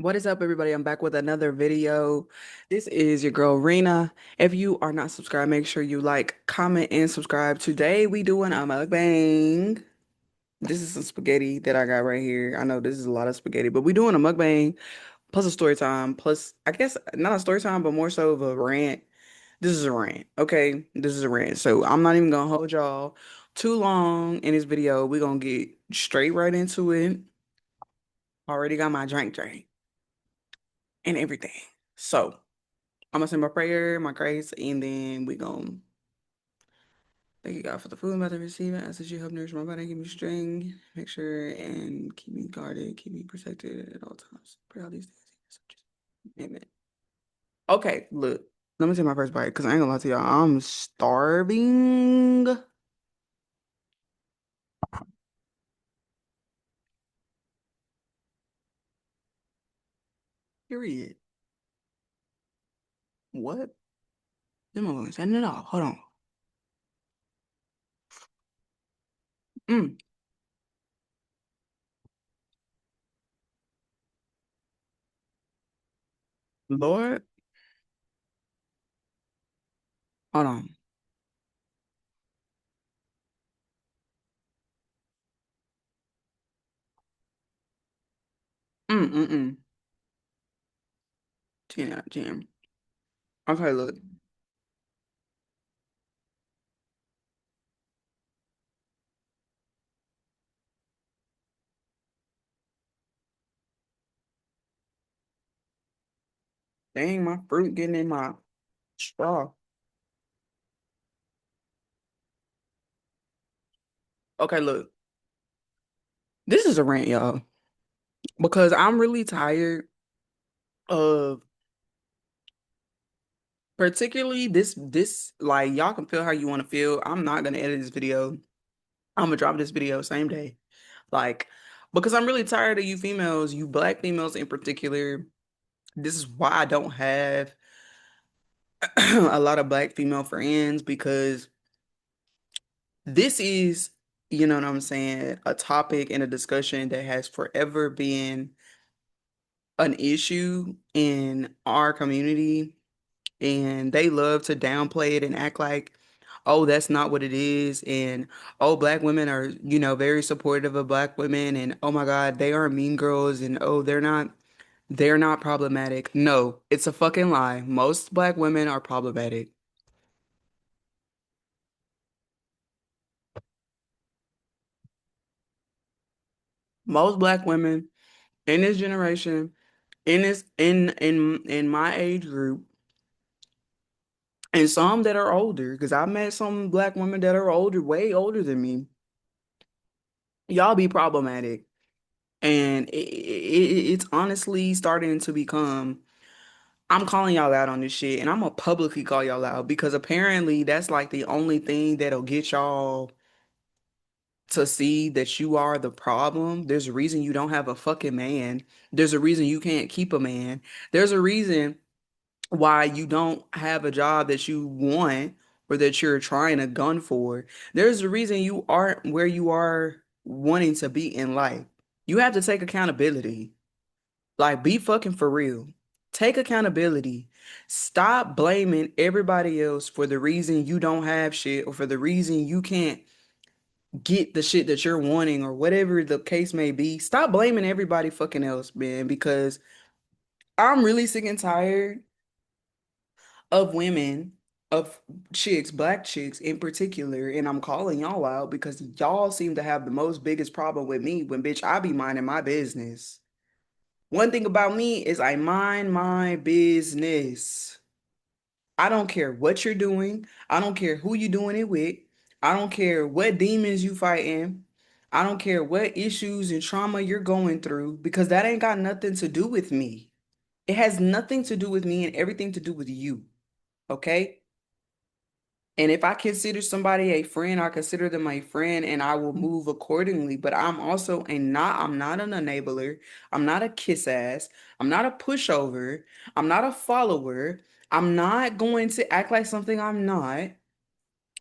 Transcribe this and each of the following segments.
What is up, everybody? I'm back with another video. This is your girl Rena. If you are not subscribed, make sure you like, comment, and subscribe. Today we doing a mukbang. This is some spaghetti that I got right here. I know this is a lot of spaghetti, but we doing a mukbang plus a story time plus I guess not a story time, but more so of a rant. This is a rant, okay? This is a rant. So I'm not even gonna hold y'all too long in this video. We're gonna get straight right into it. Already got my drink and everything. So I'm gonna say my prayer, my grace, and then we gonna thank you God for the food I'm about to receive. I ask that you help nourish my body, give me strength, make sure and keep me guarded, keep me protected at all times. Pray all these things. Amen. Okay, look. Let me take my first bite because I ain't gonna lie to y'all. I'm starving. Period. What? Them motherfuckers setting it off. Hold on. Mm. Lord, hold on. Mm. 10 out of 10. Okay, look. Dang, my fruit getting in my straw. Okay, look. This is a rant, y'all, because I'm really tired of particularly this like y'all can feel how you want to feel. I'm not gonna edit this video. I'm gonna drop this video same day. Like because I'm really tired of you females, you black females in particular. This is why I don't have a lot of black female friends because this is, you know what I'm saying, a topic and a discussion that has forever been an issue in our community, and they love to downplay it and act like, oh, that's not what it is, and oh, black women are, very supportive of black women, and oh my God, they are mean girls, and oh, they're not problematic. No, it's a fucking lie. Most black women are problematic. Most black women in this generation, in my age group, and some that are older, because I met some black women that are older, way older than me. Y'all be problematic. And it's honestly starting to become, I'm calling y'all out on this shit, and I'm gonna publicly call y'all out because apparently that's like the only thing that'll get y'all to see that you are the problem. There's a reason you don't have a fucking man. There's a reason you can't keep a man. There's a reason why you don't have a job that you want or that you're trying to gun for. There's a reason you aren't where you are wanting to be in life. You have to take accountability. Like, be fucking for real. Take accountability. Stop blaming everybody else for the reason you don't have shit or for the reason you can't get the shit that you're wanting or whatever the case may be. Stop blaming everybody fucking else, man, because I'm really sick and tired of women, of chicks, black chicks in particular, and I'm calling y'all out because y'all seem to have the most biggest problem with me when bitch I be minding my business. One thing about me is I mind my business. I don't care what you're doing. I don't care who you're doing it with. I don't care what demons you fighting. I don't care what issues and trauma you're going through because that ain't got nothing to do with me. It has nothing to do with me and everything to do with you. Okay? And if I consider somebody a friend, I consider them a friend and I will move accordingly. But I'm not an enabler. I'm not a kiss ass. I'm not a pushover. I'm not a follower. I'm not going to act like something I'm not.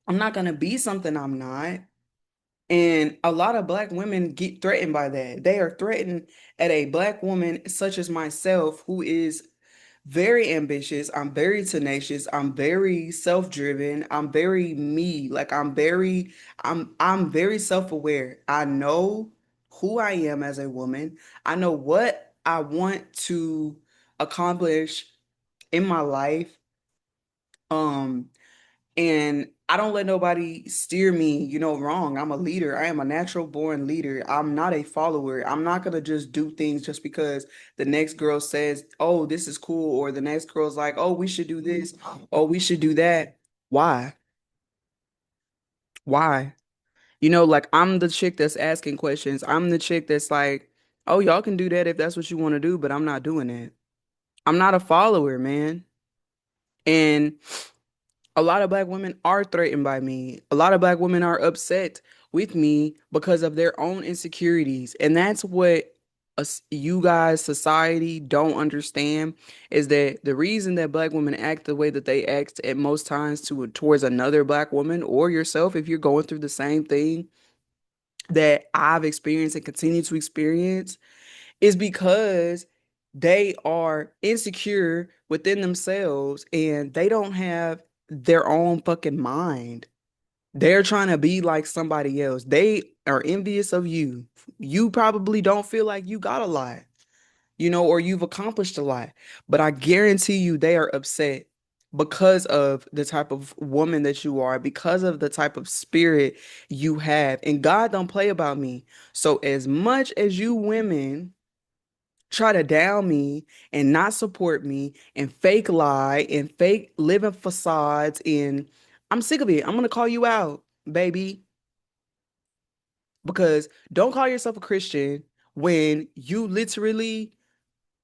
I'm not going to be something I'm not. And a lot of black women get threatened by that. They are threatened at a black woman such as myself, who is very ambitious. I'm very tenacious. I'm very self-driven. I'm very me. Like I'm very self-aware. I know who I am as a woman. I know what I want to accomplish in my life. Um, and I don't let nobody steer me, wrong. I'm a leader. I am a natural born leader. I'm not a follower. I'm not gonna just do things just because the next girl says, "Oh, this is cool," or the next girl's like, "Oh, we should do this," or "We should do that." Why? Why? Like I'm the chick that's asking questions. I'm the chick that's like, "Oh, y'all can do that if that's what you want to do," but I'm not doing that. I'm not a follower, man. And a lot of black women are threatened by me. A lot of black women are upset with me because of their own insecurities. And that's what us, you guys, society don't understand is that the reason that black women act the way that they act at most times towards another black woman or yourself, if you're going through the same thing that I've experienced and continue to experience, is because they are insecure within themselves and they don't have their own fucking mind. They're trying to be like somebody else. They are envious of you. You probably don't feel like you got a lot, or you've accomplished a lot. But I guarantee you they are upset because of the type of woman that you are, because of the type of spirit you have. And God don't play about me. So as much as you women try to down me and not support me and fake lie and fake living facades, and I'm sick of it. I'm gonna call you out, baby, because don't call yourself a Christian when you literally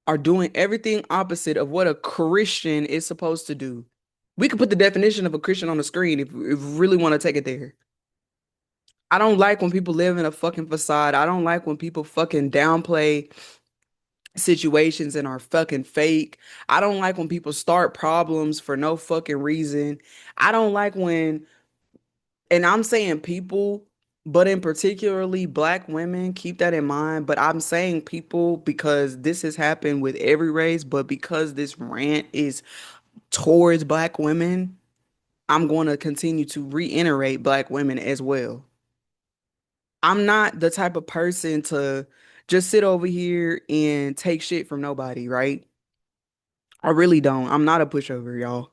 are doing everything opposite of what a Christian is supposed to do. We could put the definition of a Christian on the screen if we really want to take it there. I don't like when people live in a fucking facade. I don't like when people fucking downplay situations and are fucking fake. I don't like when people start problems for no fucking reason. I don't like when, and I'm saying people, but in particularly black women, keep that in mind. But I'm saying people because this has happened with every race, but because this rant is towards black women, I'm going to continue to reiterate black women as well. I'm not the type of person to just sit over here and take shit from nobody, right? I really don't. I'm not a pushover, y'all.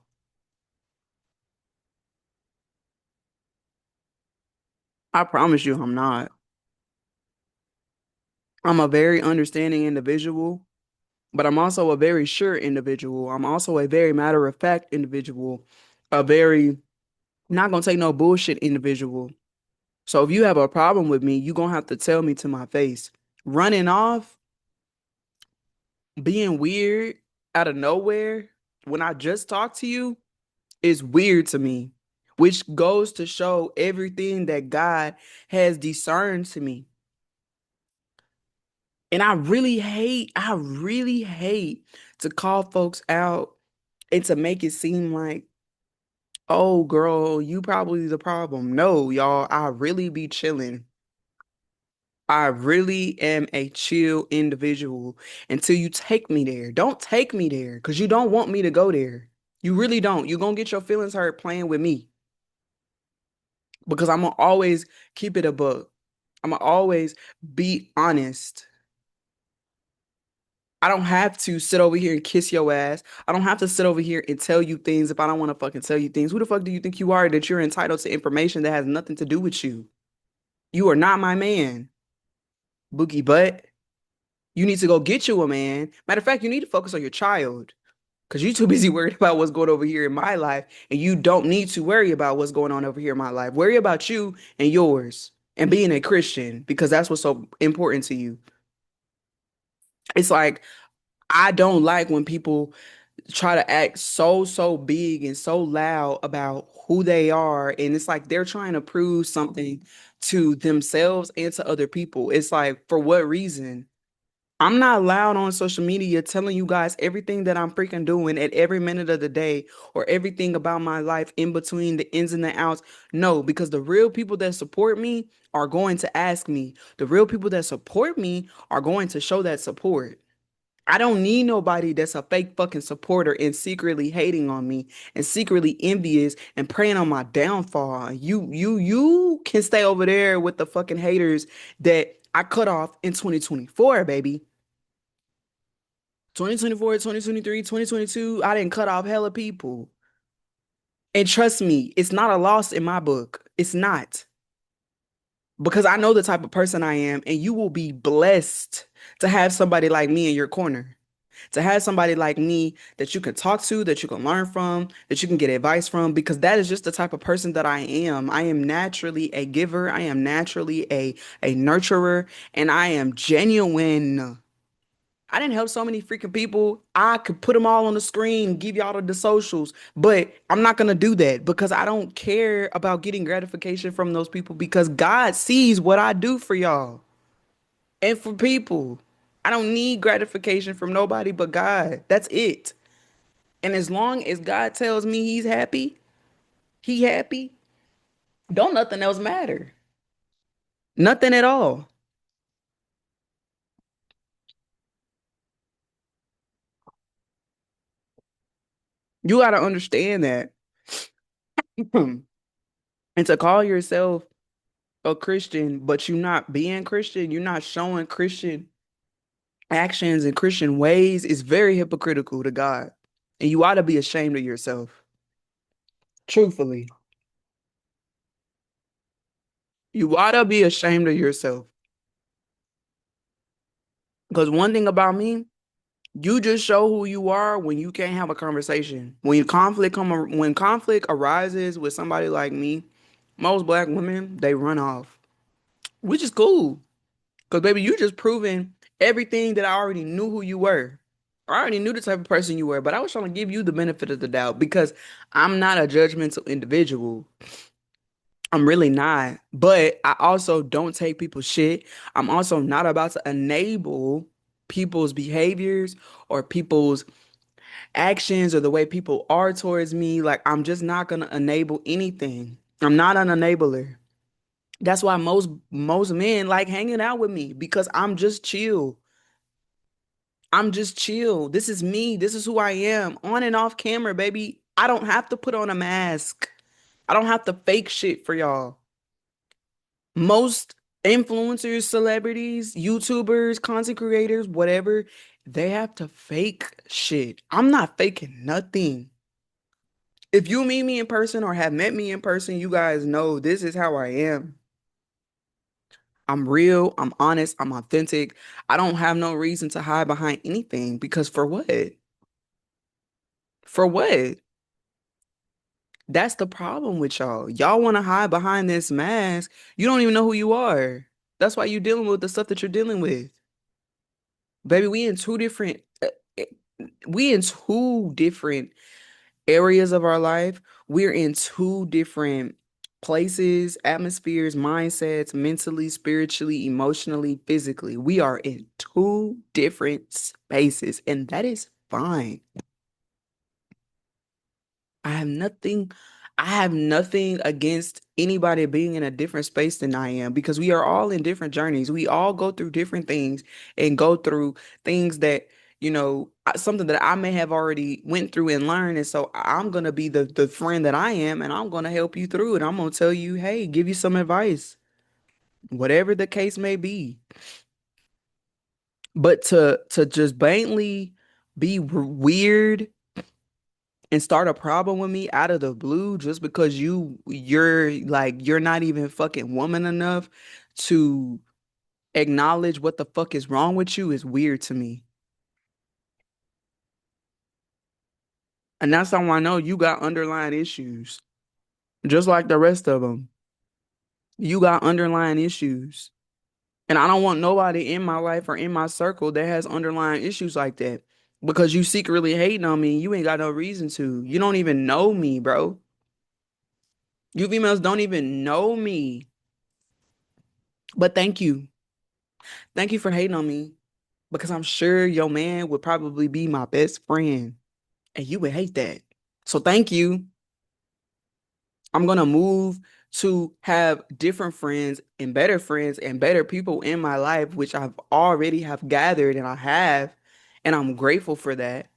I promise you I'm not. I'm a very understanding individual, but I'm also a very sure individual. I'm also a very matter of fact individual, a very not gonna take no bullshit individual. So if you have a problem with me, you're gonna have to tell me to my face. Running off, being weird out of nowhere when I just talked to you is weird to me, which goes to show everything that God has discerned to me. And I really hate to call folks out and to make it seem like, oh, girl, you probably the problem. No, y'all, I really be chilling. I really am a chill individual until you take me there. Don't take me there because you don't want me to go there. You really don't. You're going to get your feelings hurt playing with me because I'm going to always keep it a book. I'm going to always be honest. I don't have to sit over here and kiss your ass. I don't have to sit over here and tell you things if I don't want to fucking tell you things. Who the fuck do you think you are that you're entitled to information that has nothing to do with you? You are not my man, Boogie Butt. You need to go get you a man. Matter of fact, you need to focus on your child because you're too busy worried about what's going over here in my life, and you don't need to worry about what's going on over here in my life. Worry about you and yours and being a Christian because that's what's so important to you. It's like I don't like when people try to act so big and so loud about who they are, and it's like they're trying to prove something to themselves and to other people. It's like, for what reason? I'm not loud on social media telling you guys everything that I'm freaking doing at every minute of the day or everything about my life in between the ins and the outs. No, because the real people that support me are going to ask me. The real people that support me are going to show that support. I don't need nobody that's a fake fucking supporter and secretly hating on me and secretly envious and preying on my downfall. You can stay over there with the fucking haters that I cut off in 2024, baby. 2024, 2023, 2022, I didn't cut off hella people. And trust me, it's not a loss in my book. It's not. Because I know the type of person I am, and you will be blessed to have somebody like me in your corner. To have somebody like me that you can talk to, that you can learn from, that you can get advice from, because that is just the type of person that I am. I am naturally a giver. I am naturally a nurturer, and I am genuine. I didn't help so many freaking people. I could put them all on the screen, give y'all the socials, but I'm not gonna do that because I don't care about getting gratification from those people because God sees what I do for y'all and for people. I don't need gratification from nobody but God. That's it. And as long as God tells me he's happy, he happy, don't nothing else matter. Nothing at all. You got to understand that. And to call yourself a Christian, but you not being Christian, you're not showing Christian actions and Christian ways is very hypocritical to God. And you ought to be ashamed of yourself. Truthfully. You ought to be ashamed of yourself. Because one thing about me, you just show who you are when you can't have a conversation. When conflict arises with somebody like me, most black women, they run off, which is cool. Because baby, you just proven everything that I already knew who you were. I already knew the type of person you were, but I was trying to give you the benefit of the doubt because I'm not a judgmental individual. I'm really not. But I also don't take people's shit. I'm also not about to enable people's behaviors or people's actions or the way people are towards me. Like, I'm just not gonna enable anything. I'm not an enabler. That's why most men like hanging out with me because I'm just chill. I'm just chill. This is me. This is who I am. On and off camera, baby. I don't have to put on a mask. I don't have to fake shit for y'all. Most influencers, celebrities, YouTubers, content creators, whatever, they have to fake shit. I'm not faking nothing. If you meet me in person or have met me in person, you guys know this is how I am. I'm real, I'm honest, I'm authentic. I don't have no reason to hide behind anything because for what? For what? That's the problem with y'all. Y'all want to hide behind this mask. You don't even know who you are. That's why you're dealing with the stuff that you're dealing with. Baby, uh, we in two different areas of our life. We're in two different places, atmospheres, mindsets, mentally, spiritually, emotionally, physically. We are in two different spaces, and that is fine. I have nothing, I have nothing against anybody being in a different space than I am because we are all in different journeys. We all go through different things and go through things that, something that I may have already went through and learned. And so I'm gonna be the friend that I am and I'm gonna help you through it. I'm gonna tell you, hey, give you some advice, whatever the case may be. But to just blatantly be weird and start a problem with me out of the blue just because you're not even fucking woman enough to acknowledge what the fuck is wrong with you is weird to me. And that's how I know you got underlying issues. Just like the rest of them. You got underlying issues. And I don't want nobody in my life or in my circle that has underlying issues like that. Because you secretly hating on me, you ain't got no reason to. You don't even know me, bro. You females don't even know me. But thank you. Thank you for hating on me. because I'm sure your man would probably be my best friend and you would hate that. So thank you. I'm gonna move to have different friends and better people in my life, which I've already have gathered and I have, and I'm grateful for that.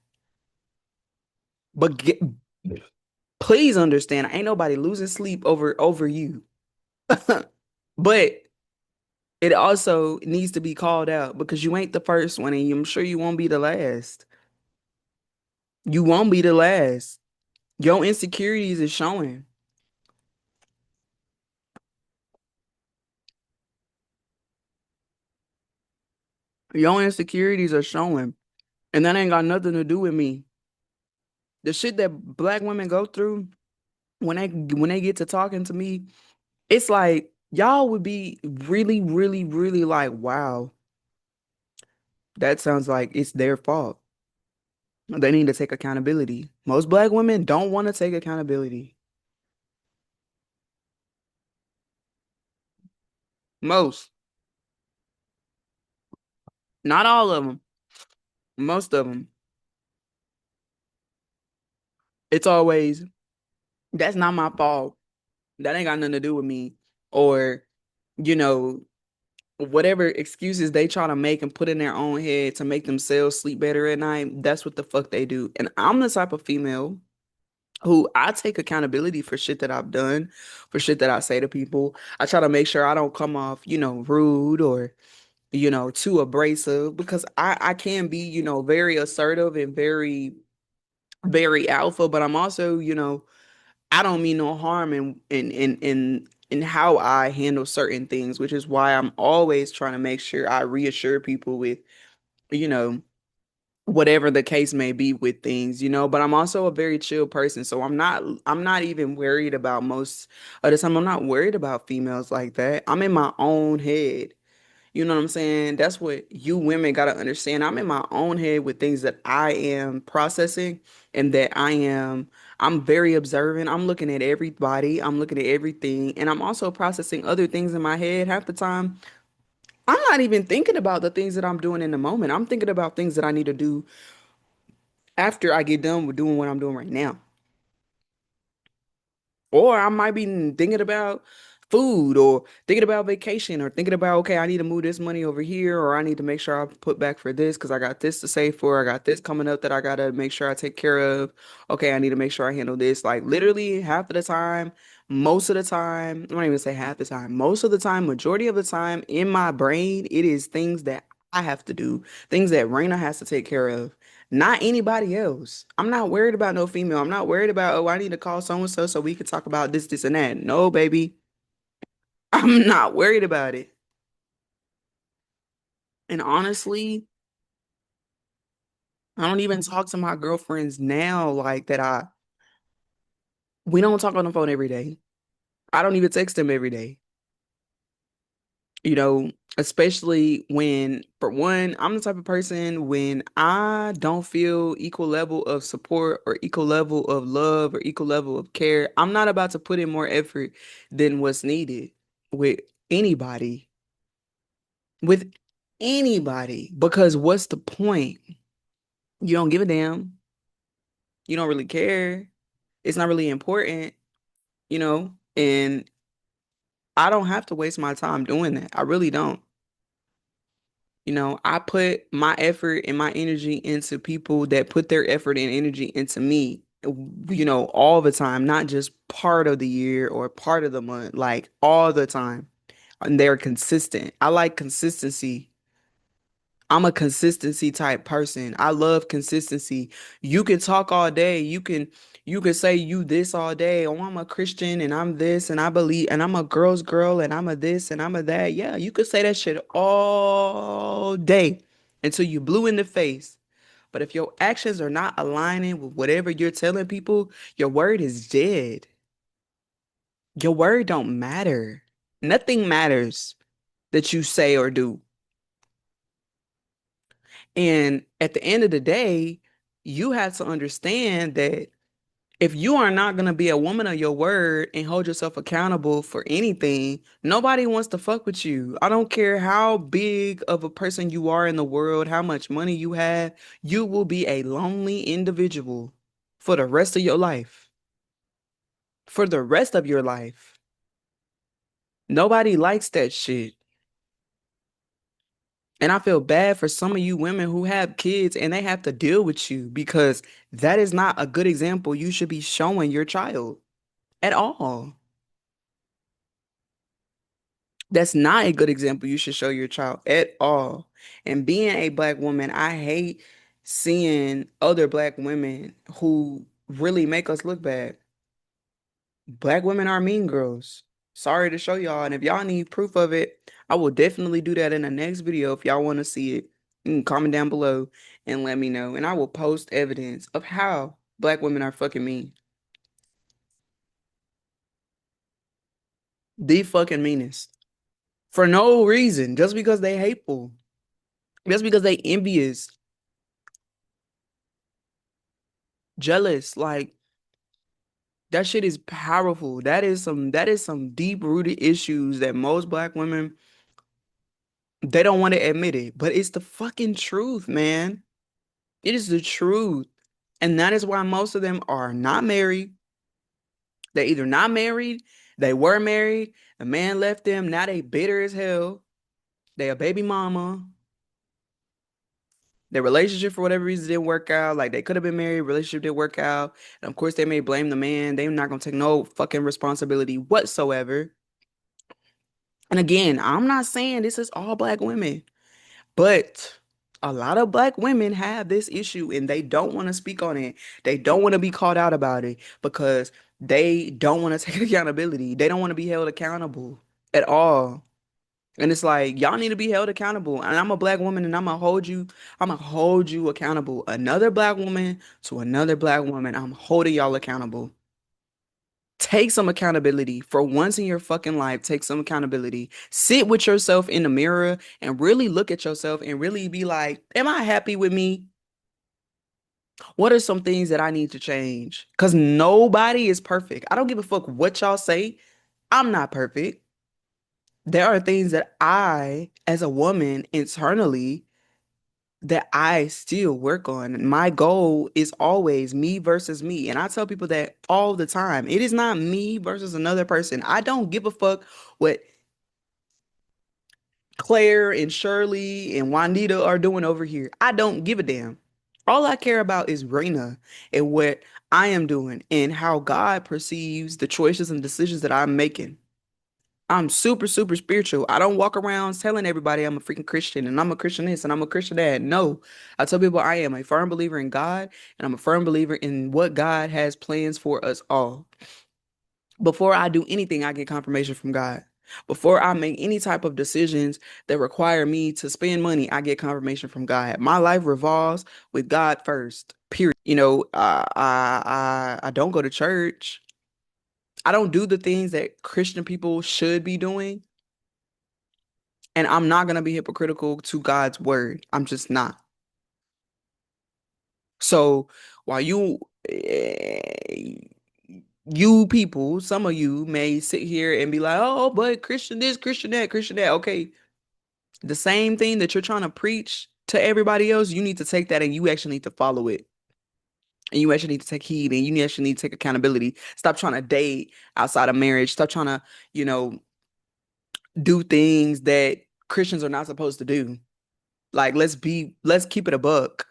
But please understand, ain't nobody losing sleep over you. But it also needs to be called out because you ain't the first one, and I'm sure you won't be the last. You won't be the last. Your insecurities is showing. Your insecurities are showing. And that ain't got nothing to do with me. The shit that black women go through when they get to talking to me, it's like y'all would be really, really, really like, wow, that sounds like it's their fault. They need to take accountability. Most black women don't want to take accountability. Most, not all of them. Most of them. It's always, that's not my fault. That ain't got nothing to do with me. Or, you know, whatever excuses they try to make and put in their own head to make themselves sleep better at night, that's what the fuck they do. And I'm the type of female who I take accountability for shit that I've done, for shit that I say to people. I try to make sure I don't come off, rude or, too abrasive because I can be, very assertive and very, very alpha, but I'm also, I don't mean no harm in how I handle certain things, which is why I'm always trying to make sure I reassure people with, you know, whatever the case may be with things, but I'm also a very chill person. So I'm not even worried about most of the time. I'm not worried about females like that. I'm in my own head. You know what I'm saying? That's what you women got to understand. I'm in my own head with things that I am processing and that I'm very observant. I'm looking at everybody, I'm looking at everything, and I'm also processing other things in my head. Half the time, I'm not even thinking about the things that I'm doing in the moment. I'm thinking about things that I need to do after I get done with doing what I'm doing right now. Or I might be thinking about food or thinking about vacation or thinking about, okay, I need to move this money over here or I need to make sure I put back for this because I got this to save for. I got this coming up that I got to make sure I take care of. Okay, I need to make sure I handle this. Like literally half of the time, most of the time, I don't even say half the time, most of the time, majority of the time in my brain, it is things that I have to do, things that Raina has to take care of. Not anybody else. I'm not worried about no female. I'm not worried about, oh, I need to call so and so so we can talk about this, this, and that. No, baby. I'm not worried about it. And honestly, I don't even talk to my girlfriends now like that. We don't talk on the phone every day. I don't even text them every day. you know, Especially when, for one, I'm the type of person when I don't feel equal level of support or equal level of love or equal level of care, I'm not about to put in more effort than what's needed with anybody, with anybody, because what's the point? You don't give a damn. You don't really care. It's not really important, and I don't have to waste my time doing that. I really don't. I put my effort and my energy into people that put their effort and energy into me, all the time, not just part of the year or part of the month, like all the time. And they're consistent. I like consistency. I'm a consistency type person. I love consistency. You can talk all day. You can say you this all day. Oh, I'm a Christian and I'm this and I believe and I'm a girl's girl and I'm a this and I'm a that. Yeah, you could say that shit all day until you blue in the face. But if your actions are not aligning with whatever you're telling people, your word is dead. Your word don't matter. Nothing matters that you say or do. And at the end of the day, you have to understand that If you are not gonna be a woman of your word and hold yourself accountable for anything, nobody wants to fuck with you. I don't care how big of a person you are in the world, how much money you have, you will be a lonely individual for the rest of your life. For the rest of your life. Nobody likes that shit. And I feel bad for some of you women who have kids and they have to deal with you because that is not a good example you should be showing your child at all. That's not a good example you should show your child at all. And being a black woman, I hate seeing other black women who really make us look bad. Black women are mean girls. Sorry to show y'all. And if y'all need proof of it, I will definitely do that in the next video if y'all want to see it. You can comment down below and let me know. And I will post evidence of how black women are fucking mean. The fucking meanest. For no reason. Just because they hateful. Just because they envious, jealous. Like that shit is powerful. That is some deep-rooted issues that most black women they don't want to admit it. But it's the fucking truth, man. It is the truth. And that is why most of them are not married. They're either not married, they were married, a man left them, now they bitter as hell. They a baby mama. Their relationship for whatever reason didn't work out. Like they could have been married, relationship didn't work out. And of course they may blame the man. They're not gonna take no fucking responsibility whatsoever. And again, I'm not saying this is all black women. But a lot of black women have this issue and they don't want to speak on it. They don't want to be called out about it because they don't want to take accountability. They don't want to be held accountable at all. And it's like, y'all need to be held accountable. And I'm a black woman and I'm gonna hold you accountable. Another black woman to another black woman, I'm holding y'all accountable. Take some accountability for once in your fucking life. Take some accountability. Sit with yourself in the mirror and really look at yourself and really be like, am I happy with me? What are some things that I need to change? Because nobody is perfect. I don't give a fuck what y'all say. I'm not perfect. There are things that I, as a woman, internally, that I still work on. My goal is always me versus me. And I tell people that all the time. It is not me versus another person. I don't give a fuck what Claire and Shirley and Juanita are doing over here. I don't give a damn. All I care about is Raina and what I am doing and how God perceives the choices and decisions that I'm making. I'm super, super spiritual. I don't walk around telling everybody I'm a freaking Christian and I'm a Christian this and I'm a Christian that. No, I tell people I am a firm believer in God and I'm a firm believer in what God has plans for us all. Before I do anything, I get confirmation from God. Before I make any type of decisions that require me to spend money, I get confirmation from God. My life revolves with God first. Period. I don't go to church. I don't do the things that Christian people should be doing. And I'm not going to be hypocritical to God's word. I'm just not. So while you people, some of you may sit here and be like, oh, but Christian this, Christian that, Christian that. Okay. The same thing that you're trying to preach to everybody else, you need to take that and you actually need to follow it. And you actually need to take heed and you actually need to take accountability. Stop trying to date outside of marriage. Stop trying to, you know, do things that Christians are not supposed to do. Like let's keep it a buck.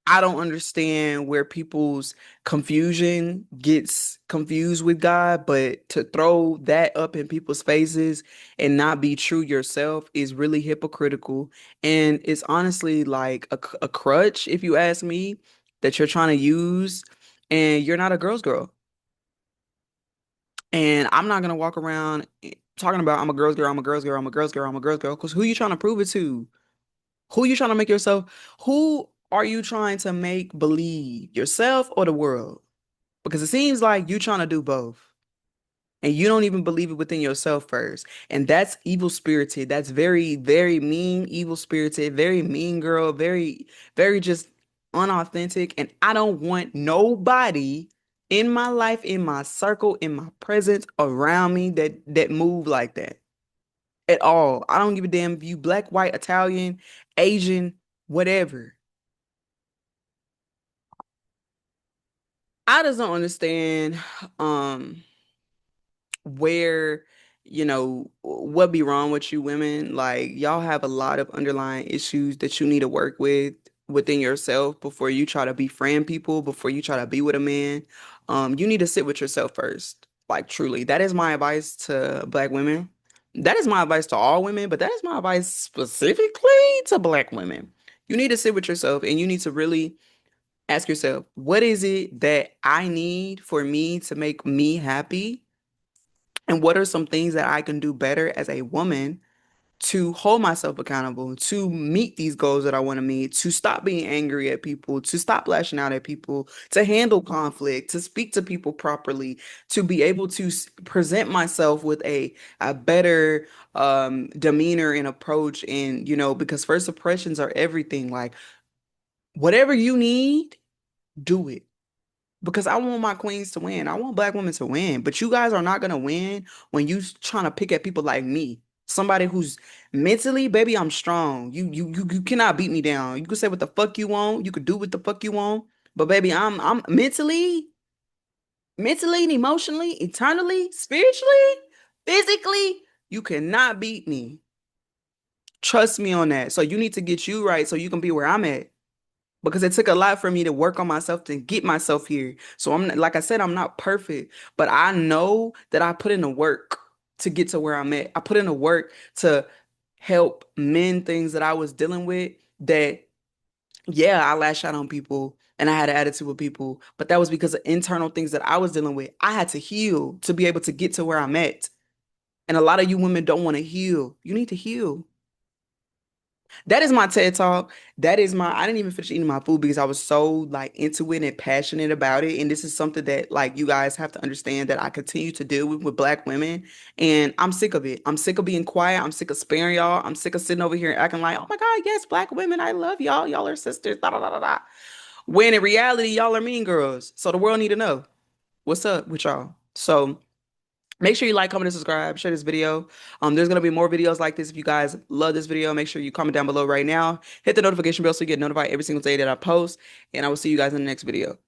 I don't understand where people's confusion gets confused with God, but to throw that up in people's faces and not be true yourself is really hypocritical. And it's honestly like a crutch, if you ask me, that you're trying to use, and you're not a girl's girl. And I'm not gonna walk around talking about I'm a girl's girl, I'm a girl's girl, I'm a girl's girl, I'm a girl's girl, because who you trying to prove it to? Who you trying to make yourself? Who are you trying to make believe? Yourself or the world? Because it seems like you trying to do both. And you don't even believe it within yourself first. And that's evil spirited. That's very, very mean, evil spirited, very mean girl, very, very just. unauthentic, and I don't want nobody in my life, in my circle, in my presence around me that move like that at all. I don't give a damn if you black, white, Italian, Asian, whatever. I just don't understand where, what be wrong with you women. Like, y'all have a lot of underlying issues that you need to work with within yourself before you try to befriend people, before you try to be with a man. You need to sit with yourself first. Like, truly. That is my advice to black women. That is my advice to all women, but that is my advice specifically to black women. You need to sit with yourself and you need to really ask yourself, what is it that I need for me to make me happy? And what are some things that I can do better as a woman to hold myself accountable, to meet these goals that I want to meet, to stop being angry at people, to stop lashing out at people, to handle conflict, to speak to people properly, to be able to present myself with a better demeanor and approach. And, because first impressions are everything. Like, whatever you need, do it. Because I want my queens to win. I want black women to win. But you guys are not gonna win when you trying to pick at people like me. Somebody who's mentally, baby, I'm strong. You cannot beat me down. You can say what the fuck you want. You could do what the fuck you want. But baby, I'm mentally and emotionally, eternally, spiritually, physically, you cannot beat me. Trust me on that. So you need to get you right so you can be where I'm at, because it took a lot for me to work on myself to get myself here. So like I said, I'm not perfect, but I know that I put in the work to get to where I'm at. I put in the work to help mend things that I was dealing with that, yeah, I lash out on people and I had an attitude with people, but that was because of internal things that I was dealing with. I had to heal to be able to get to where I'm at. And a lot of you women don't want to heal. You need to heal. That is my TED Talk. I didn't even finish eating my food because I was so like into it and passionate about it. And this is something that like you guys have to understand that I continue to deal with black women. And I'm sick of it. I'm sick of being quiet. I'm sick of sparing y'all. I'm sick of sitting over here acting like, oh my God, yes, black women, I love y'all. Y'all are sisters. Da, da, da, da, da. When in reality, y'all are mean girls. So the world need to know what's up with y'all. So make sure you like, comment, and subscribe. Share this video. There's gonna be more videos like this. If you guys love this video, make sure you comment down below right now. Hit the notification bell so you get notified every single day that I post. And I will see you guys in the next video.